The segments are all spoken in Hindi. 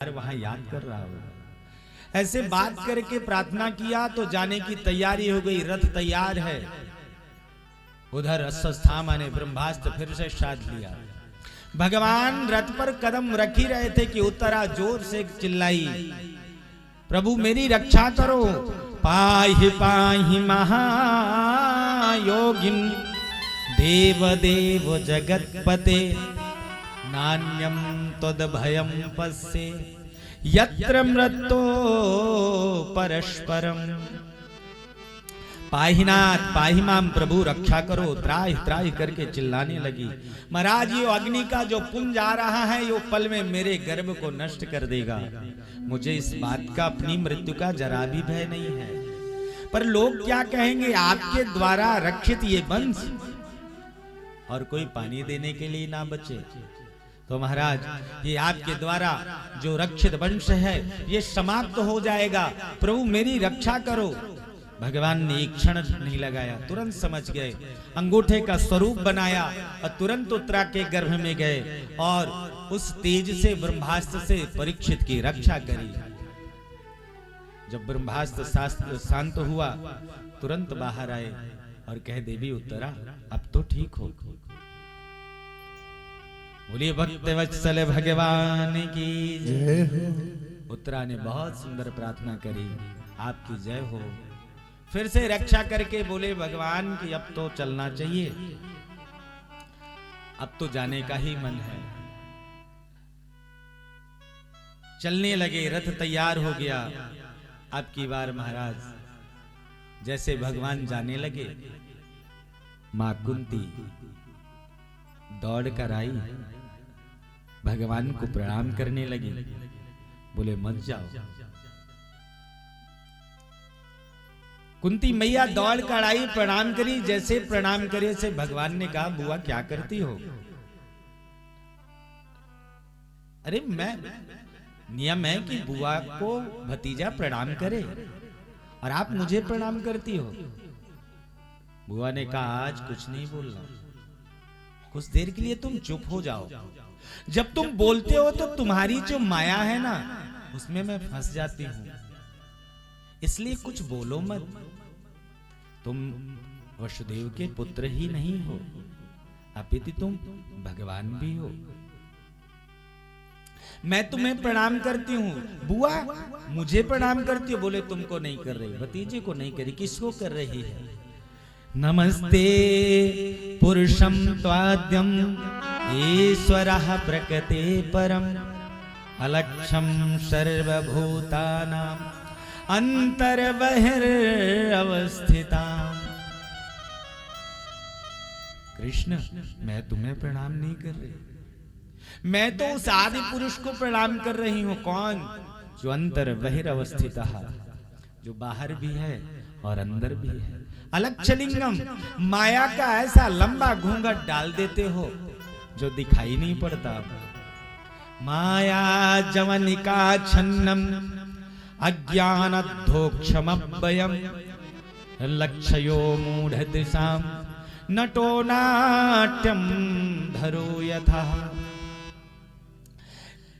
वहां याद कर रहा होगा। ऐसे बात करके प्रार्थना किया तो जाने की तैयारी हो गई, रथ तैयार है। उधर अश्वत्थामा ने ब्रह्मास्त्र फिर से साध लिया। भगवान रथ पर कदम रख ही रहे थे कि उत्तरा जोर से चिल्लाई, प्रभु मेरी रक्षा करो। पाहि पाहि महायोगिन देव देव जगतपते नान्यम तद भयम पश्ये यत्र मृत्यो परस्परम। पाहिनाथ पाहि माम, प्रभु रक्षा करो, त्राहि त्राहि करके चिल्लाने लगी। महाराज ये अग्नि का जो पुंज आ रहा है ये पल में मेरे गर्भ को नष्ट कर देगा। मुझे इस बात का, अपनी मृत्यु का जरा भी भय नहीं है, पर लोग क्या कहेंगे, आपके द्वारा रक्षित ये वंश और कोई पानी देने के लिए ना बचे तो महाराज ये आपके द्वारा जो रक्षित वंश है ये समाप्त हो जाएगा। प्रभु मेरी रक्षा करो। भगवान ने एक क्षण नहीं लगाया, तुरंत समझ गए, अंगूठे का स्वरूप बनाया और तुरंत उत्तरा के गर्भ में गए और उस तेज से ब्रह्मास्त्र से परीक्षित की रक्षा करी। जब ब्रह्मास्त्र शांत हुआ तुरंत बाहर आए और कहे, देवी उत्तरा अब तो ठीक हो। बोलिए भक्त वत्सल भगवान की जय हो। उत्तरा ने बहुत सुंदर प्रार्थना करी, आपकी जय हो। फिर से रक्षा करके बोले भगवान कि अब तो चलना चाहिए, अब तो जाने का ही मन है। चलने लगे, रथ तैयार हो गया। अब की बार महाराज जैसे भगवान जाने लगे, मां कुंती दौड़ कर आई, भगवान को प्रणाम करने लगी। बोले मत जाओ। कुंती मैया दौड़ कर आई, प्रणाम करी। जैसे प्रणाम करे से भगवान ने कहा, बुआ क्या करती हो? अरे मैं, नियम है कि बुआ को भतीजा प्रणाम करे और आप मुझे प्रणाम करती हो। बुआ ने कहा, आज कुछ नहीं बोलना, कुछ देर के लिए तुम चुप हो जाओ। जब तुम बोलते हो तो तुम्हारी जो माया है ना उसमें मैं फंस जाती हूं, इसलिए कुछ बोलो मत। तुम वसुदेव के पुत्र ही नहीं हो, अपितु तुम भगवान भी हो। मैं तुम्हें प्रणाम करती हूं। बुआ मुझे प्रणाम करती हो? बोले तुमको नहीं कर रही, भतीजे को नहीं करी, किसको कर रही है? नमस्ते पुरुषं त्वाद्यं ईश्वरः प्रकृते परम अलक्ष्यं सर्वभूतानां अंतर्बहिरवस्थिता। कृष्ण मैं तुम्हें प्रणाम नहीं कर रही, मैं तो उस आदि पुरुष को प्रणाम कर रही हूं। कौन? जो अंतर बहिरवस्थित, जो बाहर भी है और अंदर भी है। अलक्षलिंगम, माया का ऐसा लंबा घूंघट डाल देते हो जो दिखाई नहीं पड़ता। माया जवनिका छन्नम अज्ञानद्धोक्षमभयम् लक्षयो मूढ़ दिशाम नटो नाट्यम धरो यथा।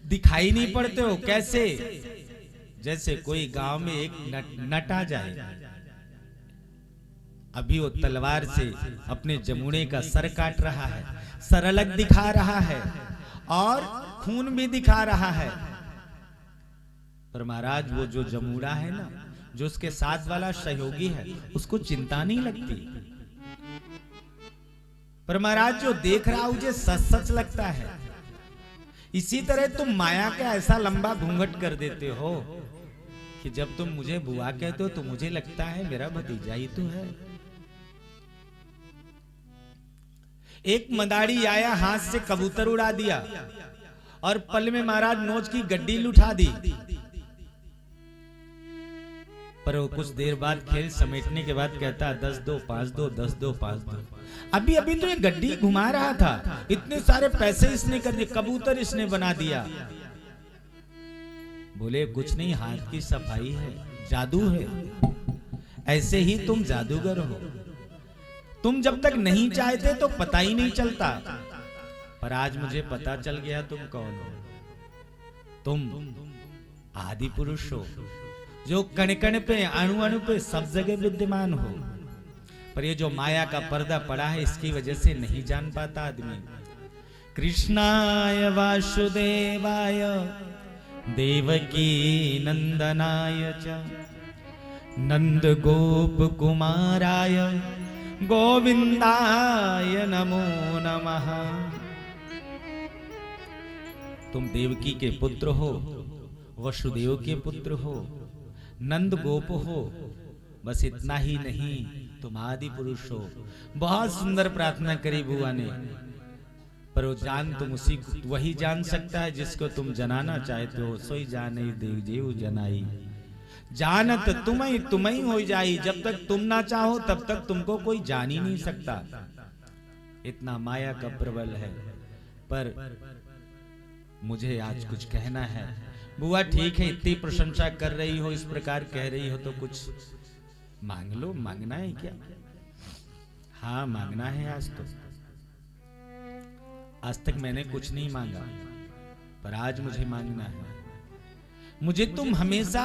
दिखाई नहीं पड़ते हो कैसे? जैसे कोई गांव में एक नट आ जाए, अभी वो तलवार से अपने जमुने का सर काट रहा है, सर अलग दिखा रहा है और खून भी दिखा रहा है, पर महाराज वो जो जमुना है ना, जो उसके साथ वाला सहयोगी है, उसको चिंता नहीं लगती। पर महाराज जो देख रहा मुझे सच सच लगता है। इसी तरह तुम माया का ऐसा लंबा घूंघट कर देते हो कि जब तुम मुझे बुआ कहते हो तो मुझे लगता है मेरा भतीजा ही तो है। एक मदारी आया, हाथ से कबूतर उड़ा दिया और पल में महाराज नोच की गड्डी लुठा दी। पर वो कुछ देर बाद खेल समेटने के बाद कहता, 10 दो 5 दो 10 दो 5 दो। अभी अभी तो ये गड्डी घुमा रहा था, इतने सारे पैसे इसने कर दिए, कबूतर इसने बना दिया। बोले कुछ नहीं, हाथ की सफाई है, जादू है। ऐसे ही तुम जादूगर हो। तुम जब तक नहीं चाहते तो पता ही नहीं चलता, पर आज मुझे पता चल गया तुम कौन हो। तुम आदि पुरुष हो, जो कण कण पे, अणु अणु पे, सब जगह विद्यमान हो। पर ये जो माया का पर्दा पड़ा है, इसकी वजह से नहीं जान पाता आदमी। कृष्णाय वासुदेवाय देवकी नंदनाय च नंद गोप कुमाराय गोविंदाय नमो नमः। तुम देवकी के पुत्र हो, वसुदेव के पुत्र हो, नंद गोप हो, बस इतना ही नहीं, तुम आदि पुरुष हो। बहुत सुंदर प्रार्थना करी बुआ ने, पर वो जान तुम उसी वही जान सकता है जिसको तुम जनाना चाहते हो। सोई जाने देव जीव जनाई, जानत तुम्हें हो जाई। जब तक तुम ना चाहो तब तक तुमको कोई जान ही नहीं सकता। इतना माया का प्रबल है। पर मुझे आज कुछ कहना है। बुआ ठीक है, इतनी प्रशंसा कर रही हो, इस प्रकार कह रही हो, तो कुछ मांग लो। मांगना है क्या? हाँ मांगना है। आज तक मैंने कुछ नहीं मांगा, पर आज मुझे मांगना है। मुझे तुम हमेशा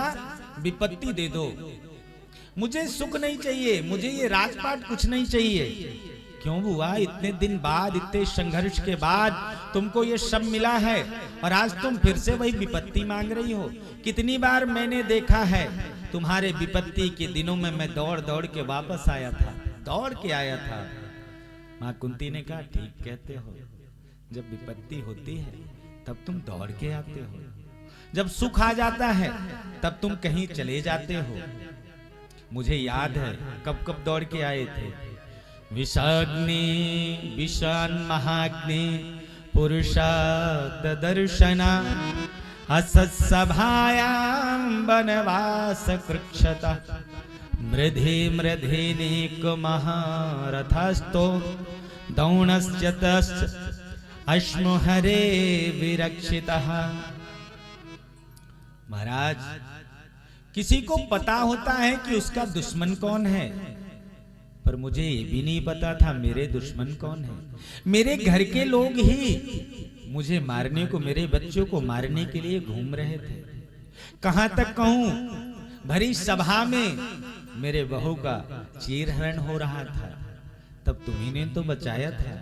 विपत्ति दे दो। मुझे सुख नहीं चाहिए, मुझे ये राजपाट कुछ नहीं चाहिए। क्यों बुआ, इतने दिन बाद, इतने संघर्ष के बाद तुमको ये सब मिला है और आज तुम फिर से वही विपत्ति मांग रही हो। कितनी बार मैंने देखा है तुम्हारे विपत्ति के दिनों में मैं दौड़ दौड़ के वापस आया था, दौड़ के आया था। माँ कुंती ने कहा ठीक कहते हो, जब विपत्ति होती है तब तुम दौड़ के आते हो, जब सुख आ जाता है तब तुम कहीं चले जाते हो। मुझे याद है कब कब दौड़ के आए थे। विषाग्नि विषान महाग्नि पुरुषार्थ दर्शना असत्सभायां वनवास कृक्षता मृधे मृधेनेक महारथस्तो दौणश्चतश्च अश्महरे विरक्षितः। महाराज, किसी को पता होता है कि उसका दुश्मन कौन है, पर मुझे ये भी नहीं पता था मेरे दुश्मन कौन है। मेरे घर के लोग ही मुझे मारने को, मेरे बच्चों को मारने के लिए घूम रहे थे। कहां तक कहूं, भरी सभा में मेरे बहू का चीरहरण हो रहा था, तब तुम्ही ने तो बचाया था।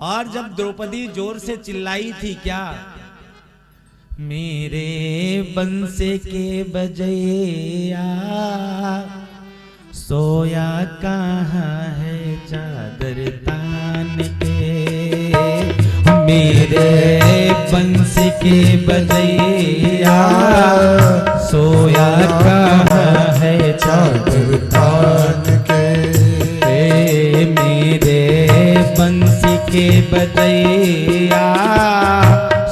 और जब द्रौपदी जोर से चिल्लाई थी, क्या मेरे बंसे के बजैया सोया कहाँ है चादर तान के, मेरे बंसी के बजैया सोया कहाँ है चादर तान के, मेरे बंसी के बजैया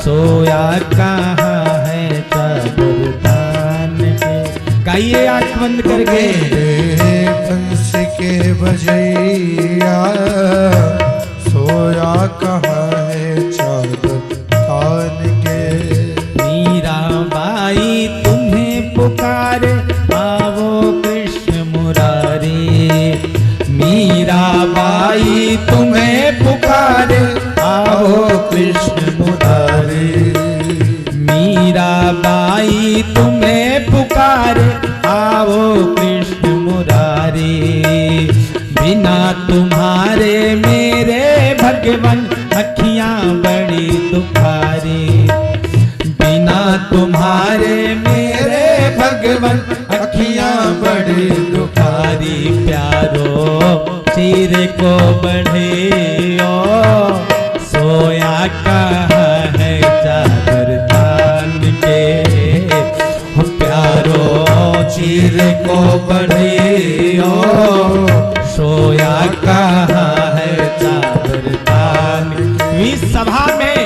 सोया कहाँ है चादर तान के। गाइए आंख बंद करके। बंस के बजैया सोया कहाँ है चादर तान के। मीराबाई तुम्हें पुकारे आवो कृष्ण मुरारी, मीराबाई तुम्हें पुकारे आवो कृष्ण मुरारी, मीराबाई तुम्हें पुकारे आवो कृष्ण मुरारी। बिना तुम्हारे मेरे भगवान अखियां बड़ी दुखारी, बिना तुम्हारे मेरे भगवान अखियां बड़ी दुखारी। प्यारो चीर को बढ़ियो सोया कहाँ है चादर तान के, प्यारो चीर को बढ़ियो सोया कहाँ है चादर तान। इस सभा में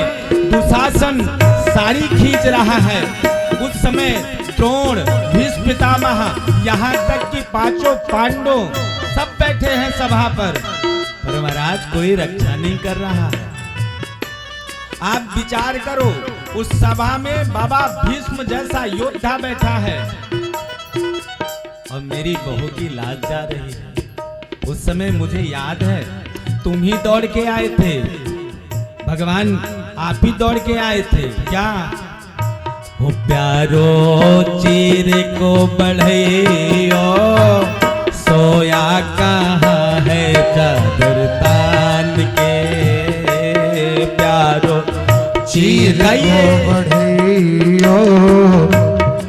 दुशासन साड़ी खींच रहा है। उस समय द्रोण, भीष्म पितामह, यहाँ तक कि पांचों पांडव सब बैठे हैं सभा पर महाराज कोई रक्षा नहीं कर रहा है। आप विचार करो, उस सभा में बाबा भीष्म जैसा योद्धा बैठा है और मेरी बहू की लाज जा रही है। उस समय मुझे याद है तुम ही दौड़ के आए थे, भगवान आप ही दौड़ के आए थे। क्या हो प्यारो चीर को बढ़ियो, सोया कहाँ है चादर तान के। प्यारो चीर को बढ़ियो,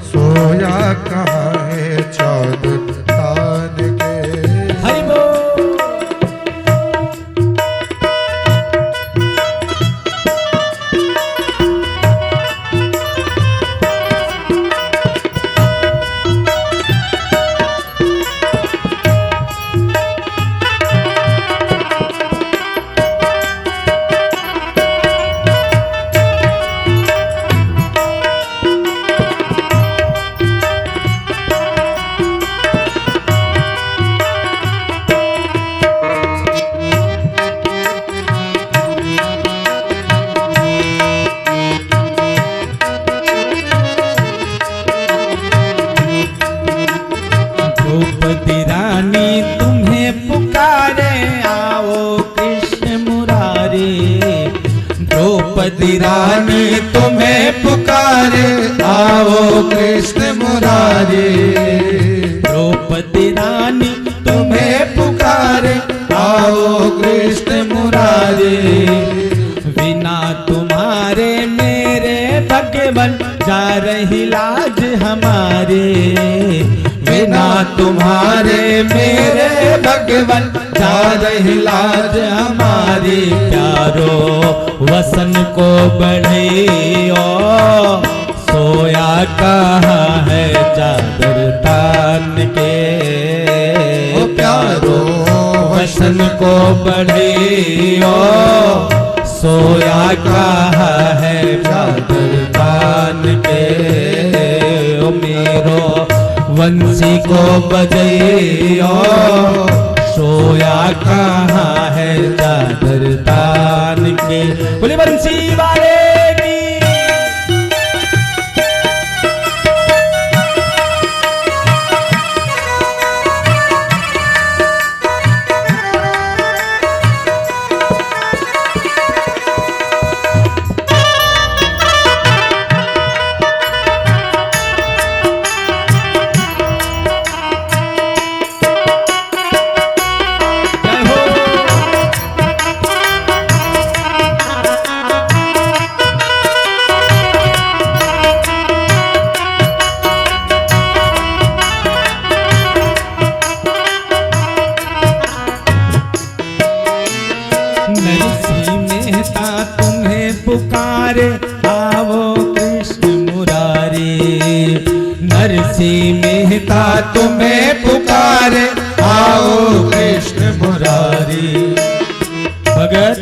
सोया कहाँ है चादर तान के। हरि बोल। द्रौपदी रानी तुम्हें पुकारे, आओ कृष्ण मुरारी। द्रौपदी रानी तुम्हें पुकारे, आओ कृष्ण मुरारी। द्रौपदी रानी तुम्हें पुकारे, आओ कृष्ण मुरारी। बिना तुम्हारे मेरे भगवन जा रही लाज हमारे। बिना तुम्हारे मेरे भगवन जा रही लाज हमारी। प्यारो वसन को बढ़ियो, सोया कहाँ है चादर तान के। प्यारो वसन को बढ़ियो, सोया कहाँ है चादर तान के। ओ मेरो वंशी को बजइयो, सोया कहाँ है चादर तान के। बोले बंसी वाले की। नरसिंह मेहता तुम्हें पुकारे, आओ कृष्ण मुरारी। नरसिंह मेहता तुम्हें पुकारे, आओ कृष्ण मुरारी। भगत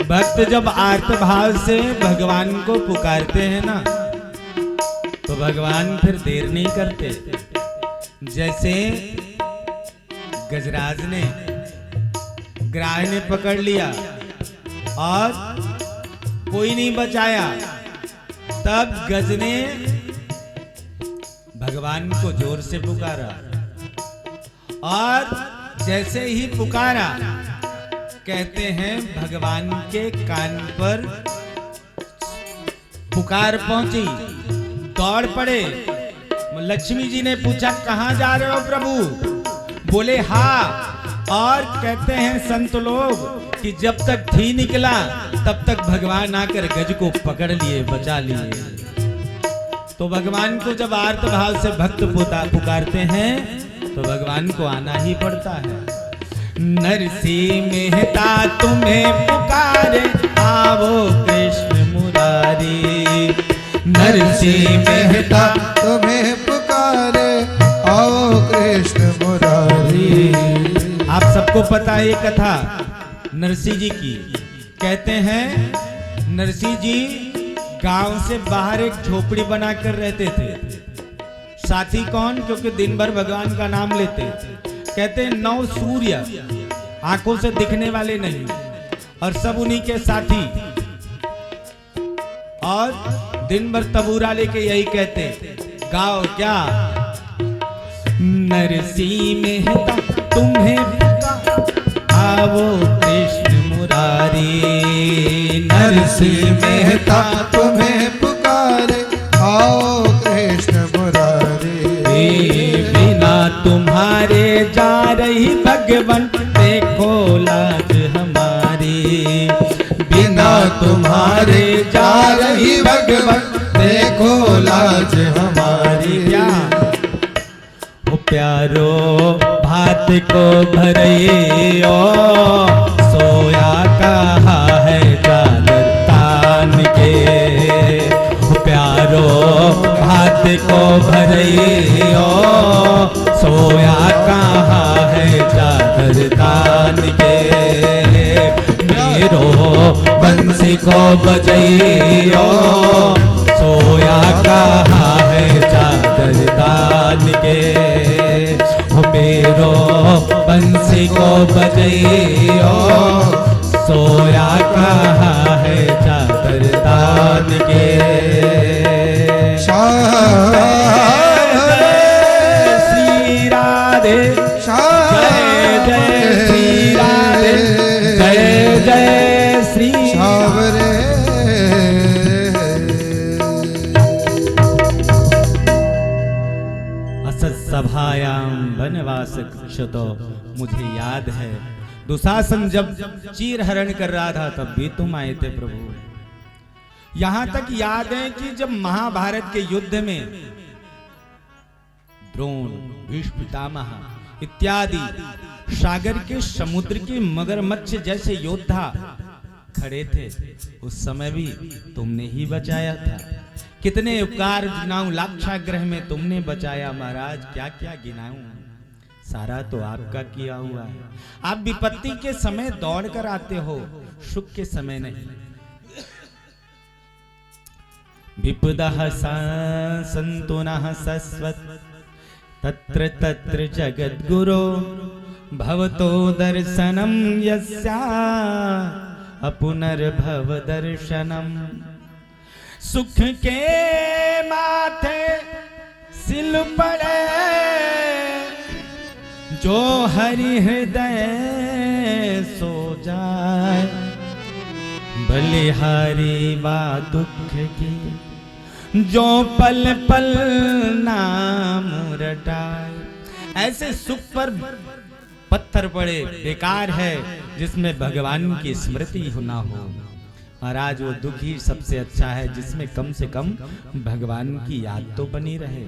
भक्त जब आर्त भाव से भगवान को पुकारते हैं ना, तो भगवान फिर देर नहीं करते। जैसे गजराज ने ग्राह ने पकड़ लिया और कोई नहीं बचाया, तब गज ने भगवान को जोर से पुकारा, और जैसे ही पुकारा कहते हैं भगवान के कान पर पुकार पहुंची, दौड़ पड़े। लक्ष्मी जी ने पूछा कहां जा रहे हो प्रभु? बोले हाँ। और कहते हैं संत लोग कि जब तक थी निकला तब तक भगवान आकर गज को पकड़ लिए, बचा लिए। तो भगवान को जब आर्त भाव से भक्त पुकारते हैं तो भगवान को आना ही पड़ता है। नरसिंह मेहता तुम्हें पुकारे, आओ कृष्ण मुरारी। नरसिंह मेहता तुम्हें पुकारे, आओ कृष्ण मुरारी। आप सबको पता है ये कथा नरसिंह जी की। कहते हैं नरसिंह जी गांव से बाहर एक झोपड़ी बनाकर रहते थे। साथी कौन? क्योंकि दिन भर भगवान का नाम लेते। कहते हैं 9 सूर्य आंखों से दिखने वाले नहीं, और सब उन्हीं के साथी, और दिन भर तबूरा लेके यही कहते गाओ क्या। नरसिंह मेहता तुम्हें आओ कृष्ण मुरारी। नरसिंह मेहता तुम्हें पुकारे, बिना तुम्हारे जा रही भगवन देखो लाज हमारी, बिना तुम्हारे जा रही भगवन देखो लाज हमारी। क्या ओ प्यारो भात को भरियो, सोया कहा है जालर तान के। ओ प्यारो भात को भरियो, सोया कहा है जालर तान के। मेरो बंसी को बजइयो, सोया कहा है चादर दान के। हो मेरो बंसी को बजइयो, सोया कहा है चादर दान के। श्री राधे, जय जय श्री राधे, जय जय श्री सावरे। असत सभायाम वनवास क्षतो। मुझे याद है दुशासन जब चीर हरण कर रहा था तब भी तुम आए थे प्रभु। यहां तक याद है कि जब महाभारत के युद्ध में द्रोण, भीष्म पितामह इत्यादि सागर के समुद्र के मगरमच्छ जैसे योद्धा खड़े थे, उस समय भी तुमने ही बचाया था। कितने उपकार गिनाऊं, लाक्षागृह में तुमने बचाया महाराज, क्या क्या गिनाऊं, सारा तो आपका किया हुआ है। आप विपत्ति के समय दौड़ कर आते हो, सुख के समय नहीं। विपदः सन्तु नः शश्वत्, तत्र तत्र जगद्गुरो, भवतो दर्शनम यस्या अपुनर्भव दर्शनम। सुख के माथे सिल पड़े, जो हरि हृदय सो जाए। बलिहारी बा दुख की, जो पल पल नाम रटाए। ऐसे सुख पर पत्थर पड़े बेकार है जिसमें भगवान की स्मृति ना हो। महाराज वो दुख ही सबसे अच्छा है जिसमें कम से कम भगवान की याद तो बनी रहे।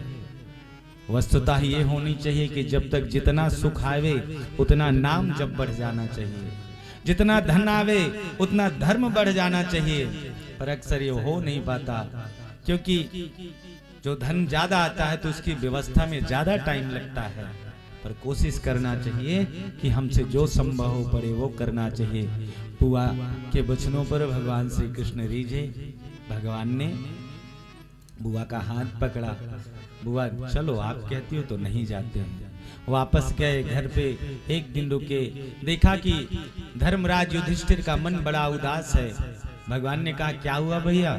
वस्तुतः ये होनी चाहिए कि जब तक जितना सुख आवे उतना नाम जब बढ़ जाना चाहिए, जितना धन आवे उतना धर्म बढ़ जाना चाहिए। पर अक्सर ये हो नहीं पाता, क्योंकि जो धन ज्यादा आता है तो उसकी व्यवस्था में ज्यादा टाइम लगता है। पर कोशिश करना चाहिए कि हमसे जो संभव हो पड़े वो करना चाहिए। बुआ के वचनों पर भगवान श्री कृष्ण रीझे। भगवान ने बुआ का हाथ पकड़ा, बुआ चलो आप कहती हो तो नहीं जाते हैं। वापस गए घर पे, एक दिन रुके, देखा कि धर्मराज युधिष्ठिर का मन बड़ा उदास है। भगवान ने कहा क्या हुआ भैया,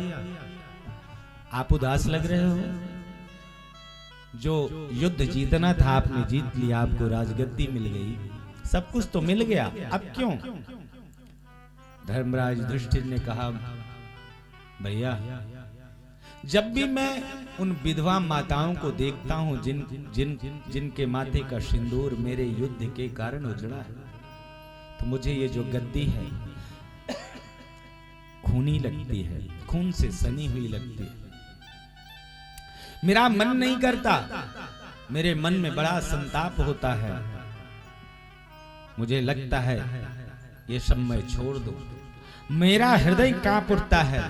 आप उदास लग रहे हो? जो युद्ध जीतना था आपने जीत लिया, आपको राजगद्दी मिल गई, सब कुछ तो मिल गया, अब क्यों? धर्मराज युधिष्ठिर ने कहा भैया जब भी मैं उन विधवा माताओं को देखता हूं जिनके माथे का सिंदूर मेरे युद्ध के कारण उजड़ा है, तो मुझे ये जो गद्दी है खूनी लगती है, खून से सनी हुई लगती है। मेरा मन नहीं करता, मेरे मन में बड़ा संताप होता है। मुझे लगता है ये सब मैं छोड़ दूं, मेरा हृदय कांप उठता है।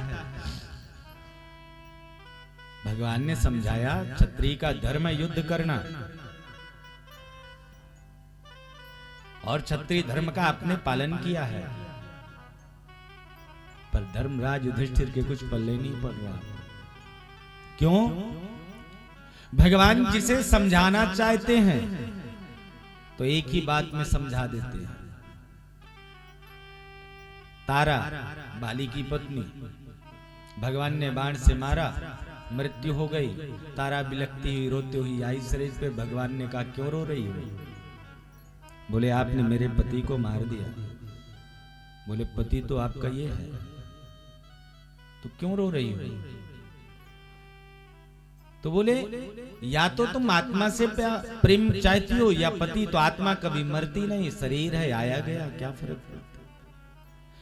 भगवान ने समझाया क्षत्रिय का धर्म है युद्ध करना, और क्षत्रिय धर्म का आपने पालन किया है। पर धर्मराज युधिष्ठिर के कुछ पल्ले नहीं पड़ रहा। क्यों? भगवान जिसे समझाना चाहते हैं तो एक ही बात में समझा देते हैं। तारा बाली की पत्नी, भगवान ने बाण से मारा, मृत्यु हो गई। तारा बिलखती हुई रोती हुई आई शरीर पे। भगवान ने कहा क्यों रो रही हो? बोले आपने मेरे पति को मार दिया। बोले पति तो आपका ये है, तो क्यों रो रही हो? तो बोले या तो तुम आत्मा से प्रेम चाहती हो या पति, तो आत्मा कभी मरती नहीं, शरीर है आया गया, क्या फर्क पड़ता।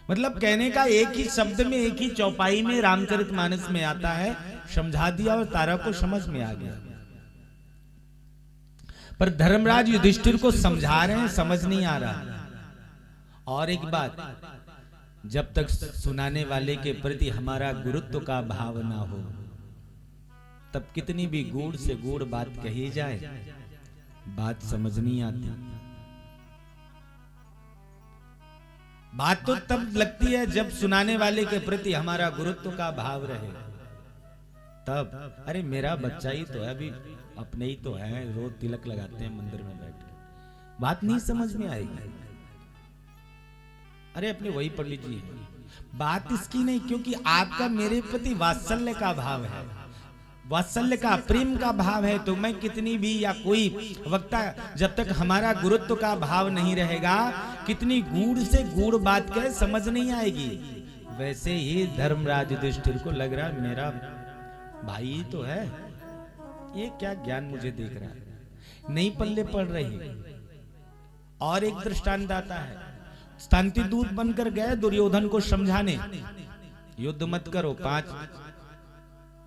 मतलब कहने का एक ही शब्द में, एक ही चौपाई में रामचरितमानस में आता है, समझा दिया और तारा को समझ में आ गया। पर धर्मराज युधिष्ठिर को समझा रहे हैं, समझ नहीं आ रहा। और एक बात, जब तक सुनाने वाले के प्रति हमारा गुरुत्व का भाव ना हो, तब कितनी भी गूढ़ से गूढ़ बात कही जाए, बात समझ नहीं आती। बात तो तब लगती है जब सुनाने वाले के प्रति हमारा गुरुत्व का भाव रहे, तब अरे मेरा बच्चा ही तो है, अभी अपने ही तो है, रोज तिलक लगाते हैं मंदिर में बैठ के, बात नहीं समझ में आएगी। अरे अपने वही पंडित जी, बात इसकी नहीं, क्योंकि आपका मेरे प्रति वात्सल्य का भाव है, वात्सल्य का, प्रेम का भाव है। तो मैं कितनी भी या कोई वक्ता, जब तक हमारा गुरुत्व का भाव नहीं रहेगा, कितनी गूढ़ से गूढ़ बात कहे समझ नहीं आएगी। वैसे ही धर्मराज युधिष्ठिर को लग रहा मेरा भाई ही तो है, ये क्या ज्ञान मुझे देख रहा है, नहीं पल्ले पड़ रही। और एक दृष्टांत आता है, शांति दूत बनकर गए दुर्योधन को समझाने, युद्ध मत करो, 5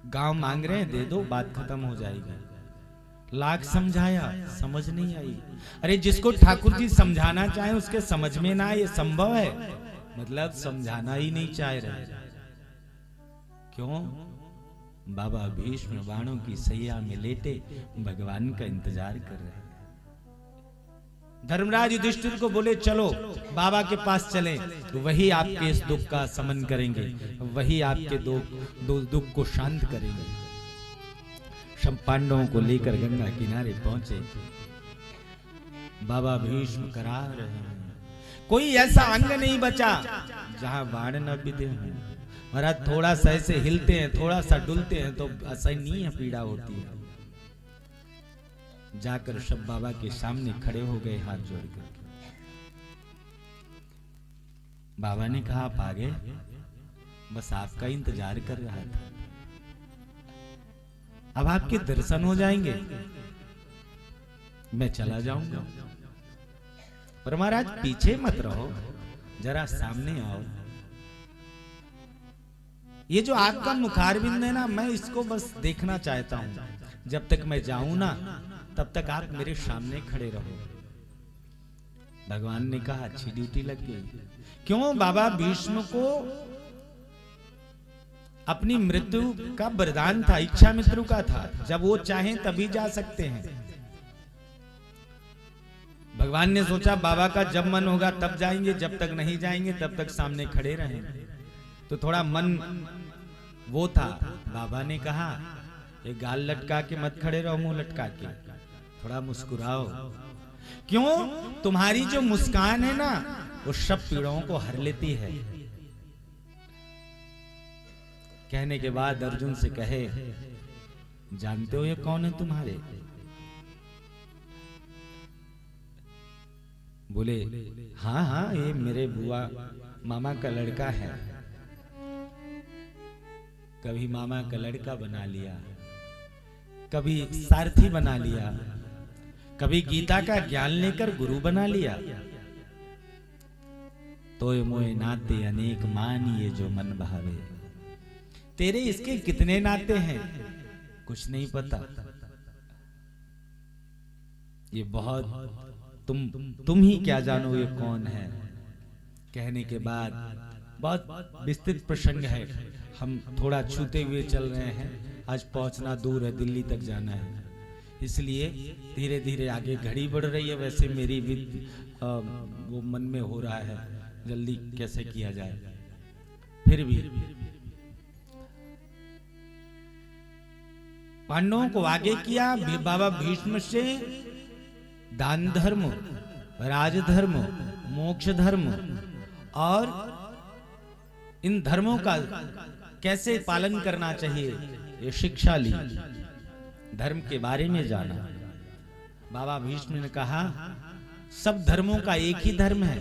गांव मांग रहे हैं, दे दो, बात खत्म हो जाएगी। लाख समझाया, समझ नहीं आई। अरे जिसको ठाकुर जी समझाना चाहे उसके समझ में ना आए, ये संभव है? मतलब समझाना ही नहीं चाह रहे। क्यों? बाबा भीष्म बाणों की सैया में लेटे भगवान का इंतजार कर रहे हैं। धर्मराज युधिष्ठिर को बोले चलो बाबा के पास चलें, तो वही आपके इस दुख का समन करेंगे, वही आपके दुख को शांत करेंगे। सब पांडवों को लेकर गंगा किनारे पहुंचे। बाबा भीष्म करा रहे हैं, कोई ऐसा अंग नहीं बचा जहां बाण न बिधे हों। महाराज थोड़ा सा ऐसे हिलते हैं, थोड़ा सा डुलते हैं तो असहनीय है, पीड़ा होती है। जाकर सब बाबा के सामने खड़े हो गए हाथ जोड़कर। बाबा ने कहा आप आ गए, बस आपका इंतजार कर रहा था, अब आपके दर्शन हो जाएंगे, मैं चला जाऊंगा। पर महाराज पीछे मत रहो, जरा सामने आओ। ये जो आपका मुखारविंद है ना, मैं इसको बस देखना चाहता हूं। जब तक मैं जाऊं ना, तब तक आप मेरे सामने खड़े रहो। भगवान ने कहा अच्छी ड्यूटी लग गई। क्यों? बाबा भीष्म को अपनी मृत्यु का वरदान था, इच्छा मृत्यु का था, जब वो चाहें तभी जा सकते हैं। भगवान ने सोचा बाबा का जब मन होगा तब जाएंगे, जब तक नहीं जाएंगे तब तक सामने खड़े रहें। तो थोड़ा मन वो था। बाबा ने कहा ये गाल लटका के मत खड़े रहो, मुंह लटका के, थोड़ा मुस्कुराओ। क्यों? तुम्हारी जो मुस्कान है ना, वो सब पीड़ाओं को हर लेती है। कहने के बाद अर्जुन से कहे जानते हो ये कौन है तुम्हारे? बोले हाँ हाँ, ये मेरे बुआ मामा का लड़का है। कभी मामा का लड़का बना लिया, कभी सारथी बना लिया, कभी गीता का ज्ञान लेकर गुरु बना लिया। तोय मोय नाते अनेक मानिए जो मन भावे। तेरे इसके कितने नाते हैं कुछ नहीं पता। ये बहुत तुम ही क्या जानो ये कौन है। कहने के बाद बहुत विस्तृत प्रसंग है, हम थोड़ा छूते हुए चल रहे हैं। आज पहुंचना दूर है, दिल्ली तक जाना है, इसलिए धीरे धीरे आगे घड़ी बढ़ रही है। वैसे मेरी भी वो मन में हो रहा है जल्दी कैसे किया जाए। फिर भी पांडवों को आगे किया। बाबा भीष्म से दान धर्म, राजधर्म, मोक्ष धर्म और इन धर्मों का कैसे पालन करना चाहिए ये शिक्षा ली, धर्म के बारे में जाना। बाबा भीष्म ने कहा सब धर्मों का एक ही धर्म है।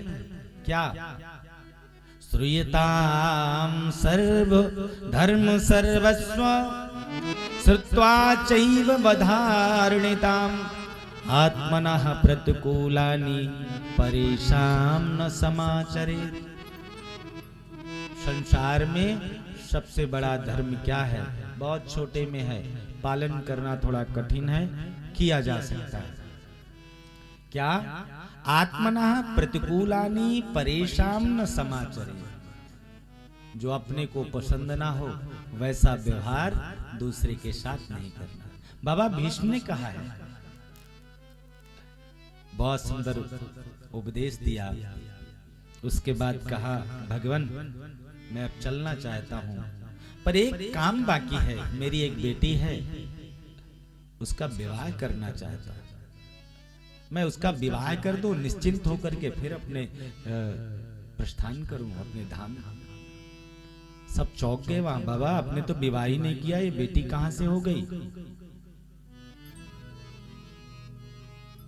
क्या? श्रूयताम सर्व धर्म सर्वस्व श्रुत्वा चैव वधारणिताम् आत्मनः प्रतिकूलानि परेशान न समाचरेत्। संसार में सबसे बड़ा धर्म क्या है? बहुत छोटे में है, पालन करना थोड़ा कठिन है, किया जा सकता है। क्या? आत्मनः प्रतिकूलानि परेशान न समाचरेत्। जो अपने को पसंद ना हो वैसा व्यवहार दूसरे के साथ नहीं करना। बाबा भीष्म ने कहा है, बहुत सुंदर उपदेश दिया। उसके बाद कहा, भगवान मैं अब चलना चाहता हूं, पर एक काम बाकी है। मेरी एक बेटी है, उसका विवाह करना चाहता हूं। मैं उसका विवाह कर दूं, निश्चिंत होकर के फिर अपने प्रस्थान करूं अपने धाम। सब चौंक गए वहां, बाबा आपने तो विवाह ही नहीं किया, ये बेटी कहां से हो गई?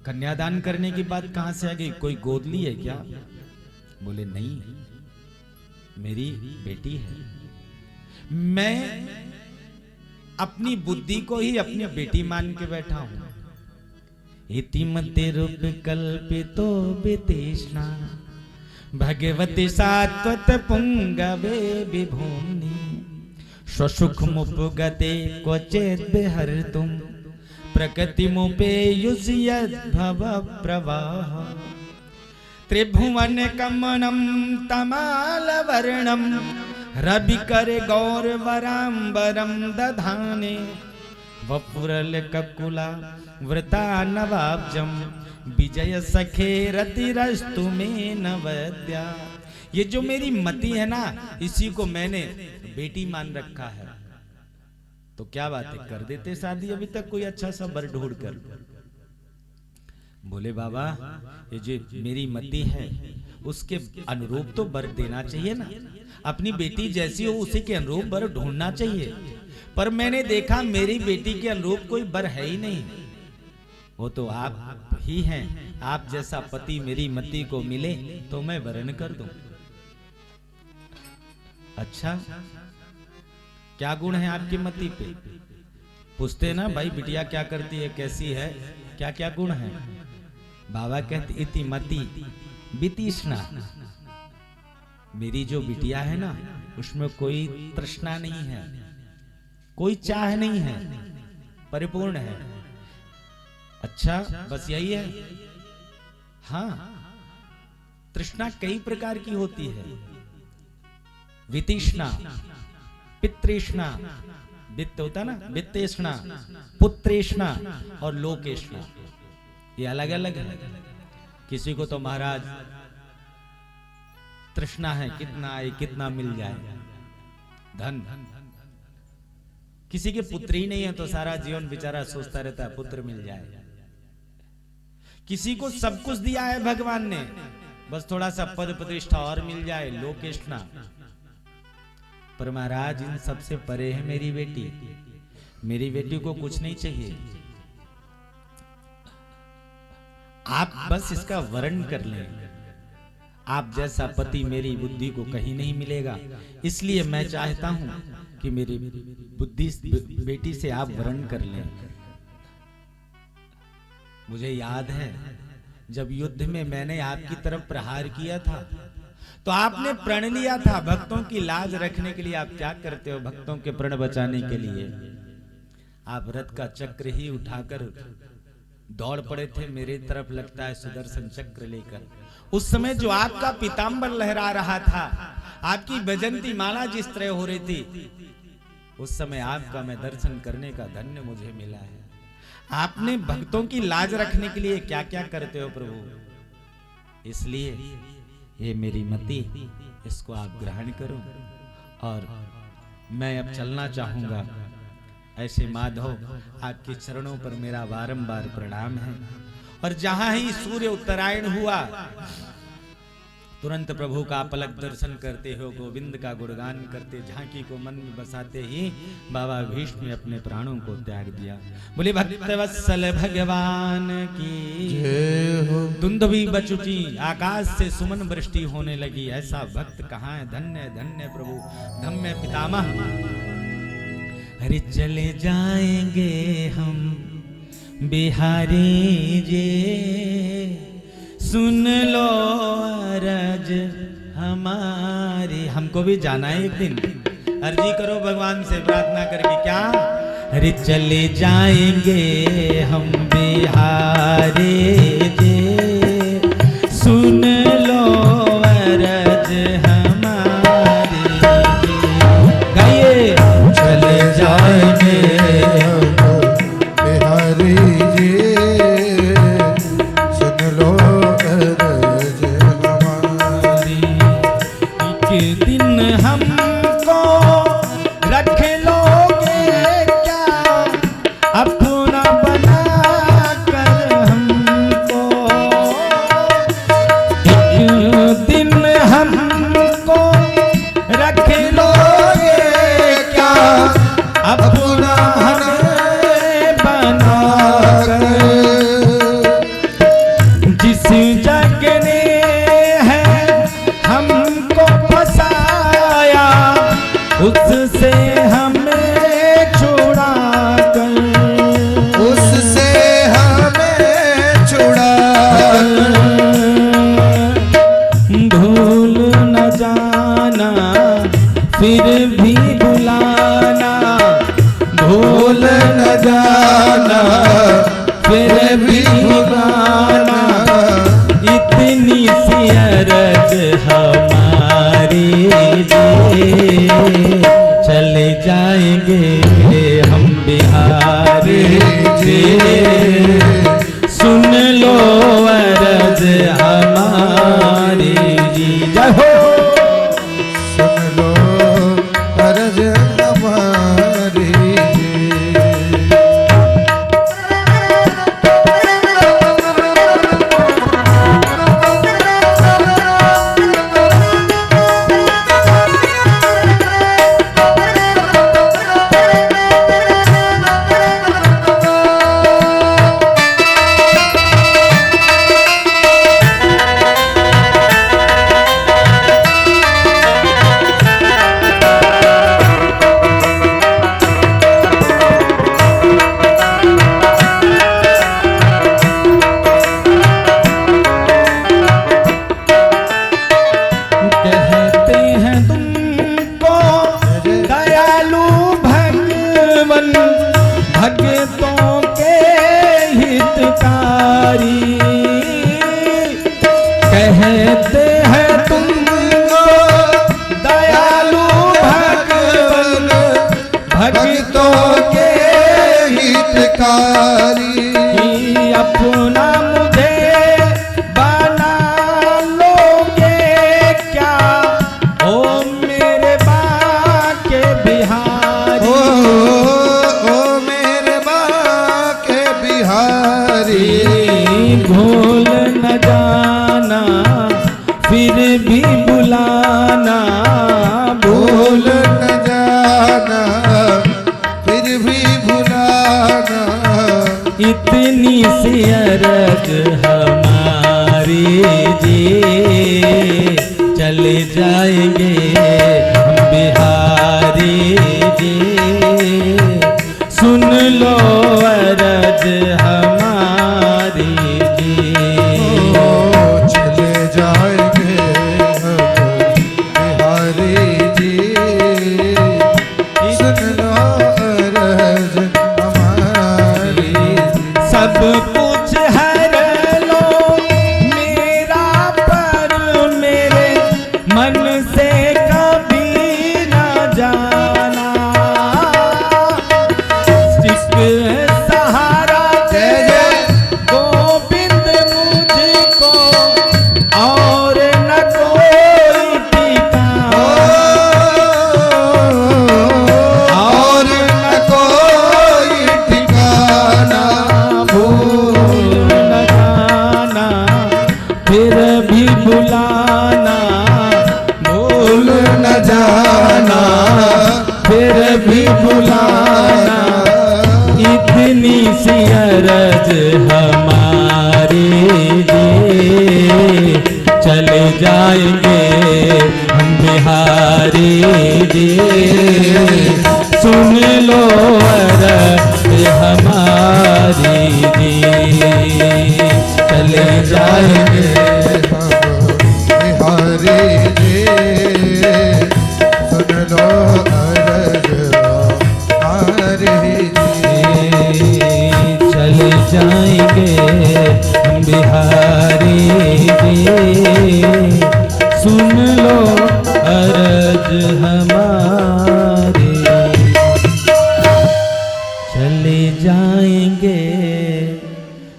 कन्यादान करने की बात कहां से आ गई? कोई गोद ली है क्या? बोले नहीं, मेरी बेटी है। मैं अपनी बुद्धि को ही अपनी बेटी मान के बैठा हूं। इति मते रूप कल्पितो वितृष्णा भगवती सात्वत पुंगवे विभूमि स्वसुखमुपगते क्वचित् विहर्तुं प्रकृतिमुपेयुष्यद् भव प्रवाह त्रिभुवन कमनं तमालवर्णं रविकर गौरवराम्बरं दधाने वपुरल ककुला वृता नवाब्जम विजय सखे रतिरस्तु में नवद्या। ये जो मेरी मति है ना, इसी को मैंने बेटी मान रखा है। तो क्या बात है, कर देते शादी अभी तक कोई अच्छा सा वर ढूंढ कर। बोले बाबा ये जो मेरी मति है उसके अनुरूप तो वर देना चाहिए ना। अपनी बेटी जैसी हो उसी के अनुरूप वर ढूंढना चाहिए। पर मैंने देखा मेरी बेटी के अनुरूप कोई वर है ही नहीं। वो तो आप ही हैं। आप जैसा पति मेरी मति को मिले तो मैं वरण कर दूं। अच्छा, क्या गुण है आपकी मति पे? पूछते ना भाई बिटिया क्या करती है, कैसी है, क्या क्या गुण है? बाबा कहते इति मति वितृष्णा। मेरी जो बिटिया है ना उसमें कोई तृष्णा नहीं है, कोई चाह नहीं है, परिपूर्ण है। अच्छा, बस यही है? हाँ, तृष्णा कई प्रकार की होती है। वितृष्णा, पितृष्णा, वित्त होता ना, वित्तेष्णा, पुत्रेष्णा और लोकेष्णा, ये अलग अलग है। किसी को तो महाराज तृष्णा है कितना आए कितना मिल जाए धन। किसी के पुत्र ही नहीं है तो सारा जीवन बेचारा सोचता रहता है पुत्र मिल जाए। किसी को सब कुछ दिया है भगवान ने, बस थोड़ा सा पद प्रतिष्ठा और मिल जाए, लोकेष्णा। पर महाराज इन सबसे परे है मेरी बेटी। मेरी बेटी को कुछ नहीं चाहिए, आप बस इसका वर्ण कर लें। आप जैसा पति मेरी बुद्धि को कहीं नहीं मिलेगा, इसलिए मैं चाहता हूं कि मेरी बुद्धि बेटी से आप वर्ण कर लें। मुझे याद है जब युद्ध में मैंने आपकी तरफ प्रहार किया था तो आपने प्रण लिया था। भक्तों की लाज रखने के लिए आप क्या करते हो? भक्तों के प्रण बचाने के लिए आप रथ का चक्र ही उठाकर दौड़ पड़े थे मेरे तरफ, लगता है सुदर्शन चक्र लेकर। उस समय जो आपका पीतांबर लहरा रहा था, आपकी वैजंती माला जिस तरह हो रही थी, उस समय आपका मैं दर्शन करने का धन्य मुझे मिला है। आपने भक्तों की लाज रखने के लिए क्या क्या करते हो प्रभु। इसलिए ये मेरी मति, इसको आप ग्रहण करो और मैं अब चलना चाहूंगा। ऐसे माधव आपके चरणों पर मेरा बारंबार प्रणाम है। और जहां ही सूर्य उत्तरायण हुआ तुरंत प्रभु का पलक दर्शन करते हो, गोविंद का गुणगान करते, झांकी को मन में बसाते ही बाबा भीष्म ने अपने प्राणों को त्याग दिया। बोले भक्तवत्सल भगवान की जय हो। धुंधवी बचुची, आकाश से सुमन वृष्टि होने लगी। ऐसा भक्त कहाँ है? धन्य धन्य प्रभु, धम्य पितामह अरे चले जाएंगे हम बिहारी जी, सुन लो अरज हमारी। हमको भी जाना है एक दिन, अर्जी करो भगवान से प्रार्थना करके। क्या? अरे चले जाएंगे हम बिहारी जी, सुन लो अरज हमारी। गाइए। चले जाएंगे बिहारी जी, सुन लो अरज हमारी। एक दिन हमको रख लोगे क्या अपना बना कर हमको? एक दिन हमको रख लोगे क्या अपना हमें बना कर? जिस जग ने है हमको फसाया, उससे हमें छुड़ा कर, उससे हमें छुड़ा कर। भूल न जाना फिर भी बुलाना, भूल न जाना फिर भी बुलाना। इतनी सी अरज हमारी जी, चले जाएंगे हम बिहारी जी, सुन लो अरज हमारी जी। जय हो। सुन लो अरज हमारी जी। कहते हैं तुमको दयालु भगवन, भक्तों के हितकारी। कहते हैं तुमको दयालु भगवन, भक्तों के हितकारी। अपना मुझे बना लोगे क्या ओ मेरे बाके बिहारी? ओ मेरे बाके बिहारी। भूल न जाना फिर भी बुलाना, भूल न जाना फिर भी बुलाना। इतनी सी अरज हमारी जी, चले जाएंगे हम बिहारी जी, सुन लो अरज हमारी जी। चले जाएंगे हम बिहारी जी, सुन लो अरज हमारी जी। सब कुछ हर लो मेरा, पर मेरे मन से कभी न जाना। एक सहारा दे गोविंद मुझको, और न कोई ठिकाना, और न कोई ठिकाना। भूल न जाना फिर भी बुलाना, भूल न जाना फिर भी बुलाना। इतनी सी अरज हमारी जी, चले जाएंगे हम बिहारी जी, सुन लो चले जाएंगे बिहारी जी सुन लो अरज हमारी जी। चले जाएंगे हम बिहारी जी सुन लो अरज हमारी। चले जाएंगे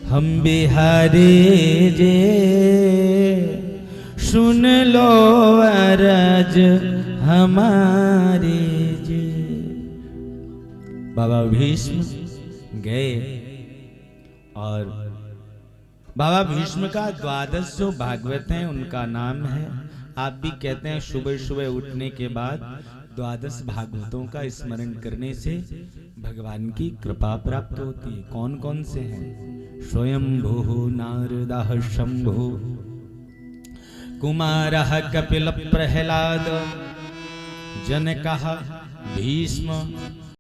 हम बिहारी जी सुन लो अरज हमारी जी। बाबा भीष्म गए और बाबा भीष्म का द्वादश जो भागवत है उनका नाम है, आप भी कहते हैं सुबह सुबह उठने के बाद द्वादश भागवतों का स्मरण करने से भगवान की कृपा प्राप्त होती है। कौन कौन से हैं? स्वयंभू नारदः शंभु कुमारः कपिल प्रहलाद जनकः भीष्म